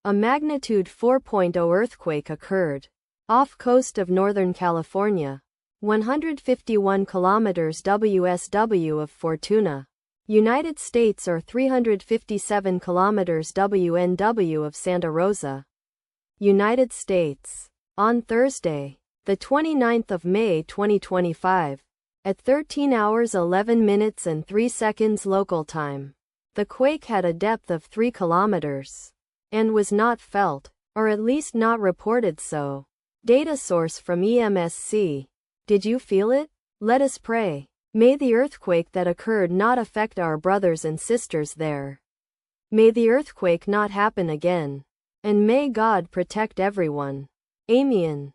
A magnitude 4.0 earthquake occurred off coast of Northern California, 151 kilometers WSW of Fortuna, United States, or 357 kilometers WNW of Santa Rosa, United States. On Thursday, the 29th of May 2025, at 13 hours 11 minutes and 3 seconds local time, the quake had a depth of 3 kilometers and was not felt, or at least not reported so. Data source from EMSC. Did you feel it? Let us pray. May the earthquake that occurred not affect our brothers and sisters there. May the earthquake not happen again. And may God protect everyone. Amen.